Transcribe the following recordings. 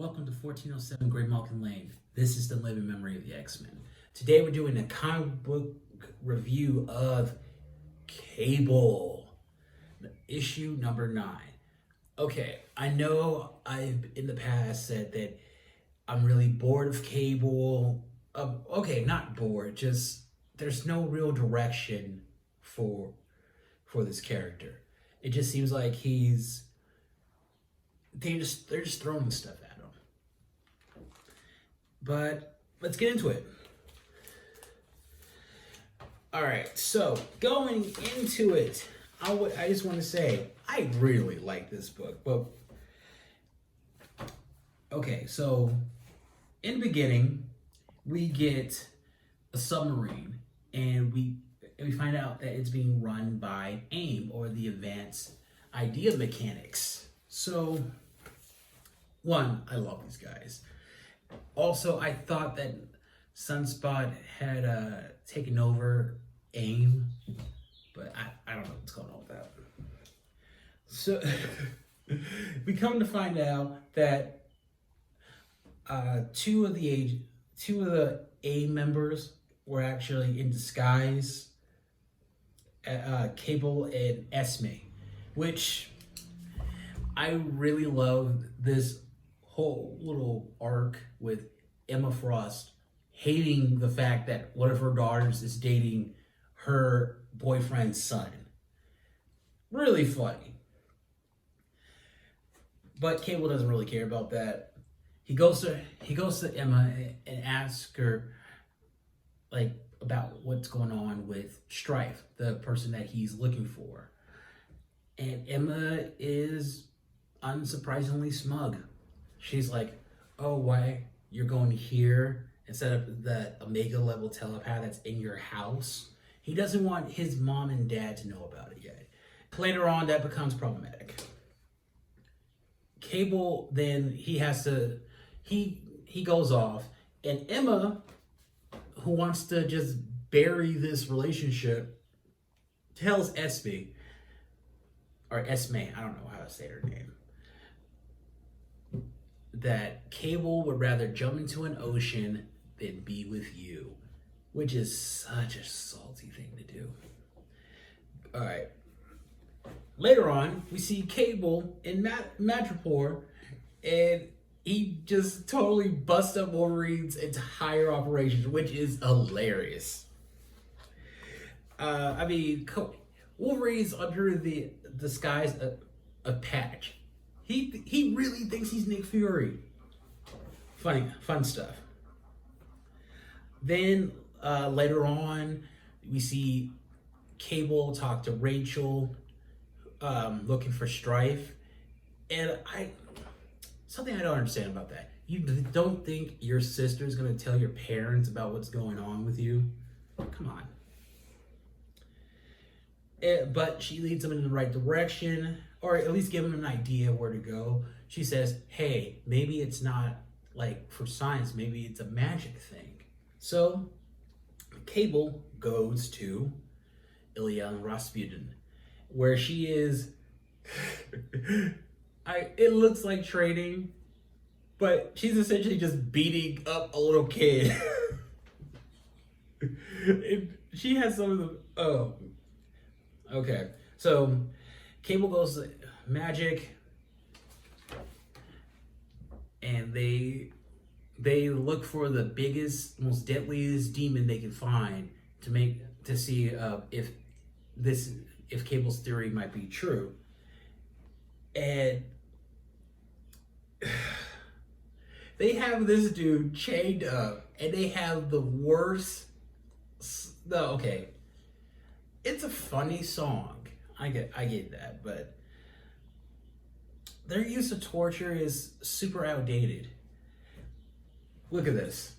Welcome to 1407 Great Malkin Lane. This is the living memory of the X-Men. Today we're doing a comic book review of Cable, issue number 9. Okay, I know I've in the past said that I'm really bored of Cable. Okay, not bored, just there's no real direction for this character. It just seems like they're just throwing stuff at him. But let's get into it. All right, so going into it, I just want to say I really like this book. But okay, so in the beginning, we get a submarine, and we find out that it's being run by AIM, or the Advanced Idea Mechanics. So, one, I love these guys. Also, I thought that Sunspot had taken over AIM, but I don't know what's going on with that. So, we come to find out that two of the AIM members were actually in disguise, Cable and Esme, which I really love this whole little arc with Emma Frost hating the fact that one of her daughters is dating her boyfriend's son. Really funny. But Cable doesn't really care about that. He goes to Emma and asks her like about what's going on with Stryfe, the person that he's looking for. And Emma is unsurprisingly smug. She's like, oh, why you're going here instead of the Omega level telepath that's in your house? He doesn't want his mom and dad to know about it yet. Later on, that becomes problematic. Cable, then he goes off, and Emma, who wants to just bury this relationship, tells Esme, or Esme, I don't know how to say her name, that Cable would rather jump into an ocean than be with you, which is such a salty thing to do. All right. Later on, we see Cable in Madripoor, and he just totally busts up Wolverine's entire operation, which is hilarious. Wolverine's under the disguise of Patch. He really thinks he's Nick Fury. Fun stuff. Then later on, we see Cable talk to Rachel, looking for Stryfe, and something I don't understand about that. You don't think your sister's gonna tell your parents about what's going on with you? Come on. But she leads them in the right direction, or at least give them an idea where to go. She says, hey, maybe it's not like for science, maybe it's a magic thing. So Cable goes to Ilya Rasputin, where she is, it looks like training, but she's essentially just beating up a little kid. She has some of the, okay, so Cable goes to Magic, and they look for the biggest, most deadliest demon they can find to see if Cable's theory might be true. And they have this dude chained up, and they have the worst. No, okay. It's a funny song. I get that, but their use of torture is super outdated. Look at this.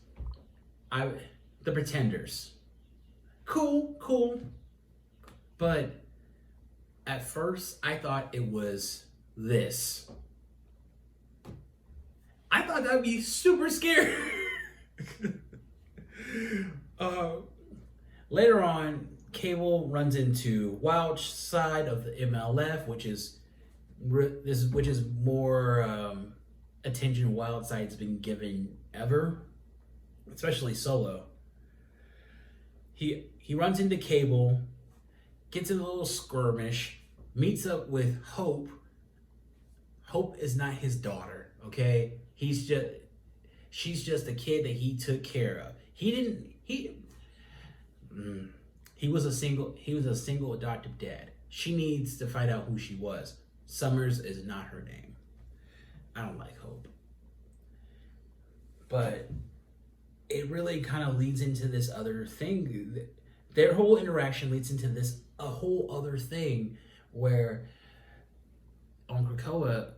The Pretenders. Cool. But at first, I thought it was this. I thought that'd be super scary. Later on, Cable runs into Welch's side of the MLF, which is more attention Wildside's been given ever, especially Solo. He runs into Cable, gets in a little skirmish, meets up with Hope. Hope is not his daughter, okay? She's just a kid that he took care of. He was a single adoptive dad. She needs to find out who she was. Summers is not her name. I don't like Hope. But it really kind of leads into this other thing. Their whole interaction leads into a whole other thing where on Krakoa,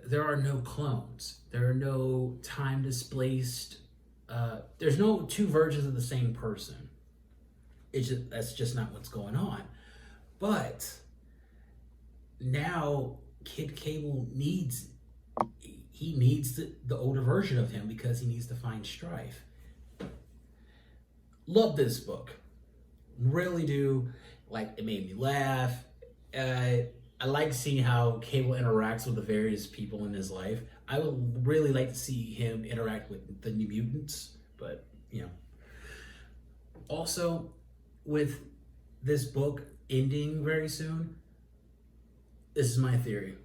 there are no clones. There are no time displaced. There's no two versions of the same person. That's just not what's going on. But now Kid Cable needs the older version of him because he needs to find Stryfe. Love this book. Really do. Like, it made me laugh. I like seeing how Cable interacts with the various people in his life. I would really like to see him interact with the New Mutants, but, you know. Also, with this book ending very soon, this is my theory.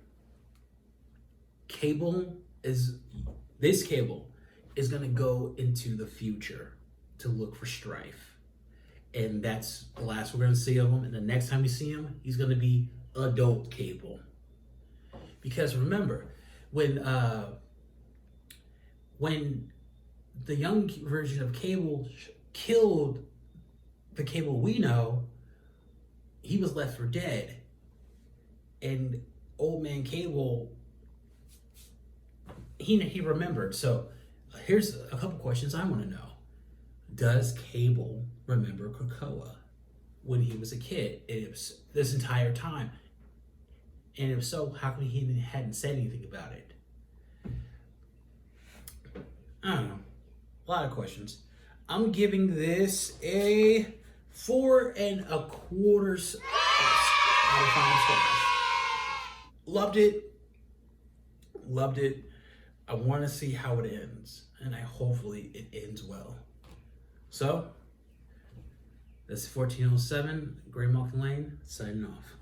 Cable is going to go into the future to look for Stryfe. And that's the last we're going to see of him. And the next time we see him, he's going to be adult Cable. Because remember, when the young version of Cable killed the Cable we know, he was left for dead. And old man Cable, he remembered. So here's a couple questions I want to know. Does Cable remember Krakoa when he was a kid? This entire time? And if so, how come he hadn't said anything about it? I don't know. A lot of questions. I'm giving this a 4.25 out of 5 stars. Loved it. I want to see how it ends, and hopefully it ends well. So, this is 1407 Gray Malkin Lane signing off.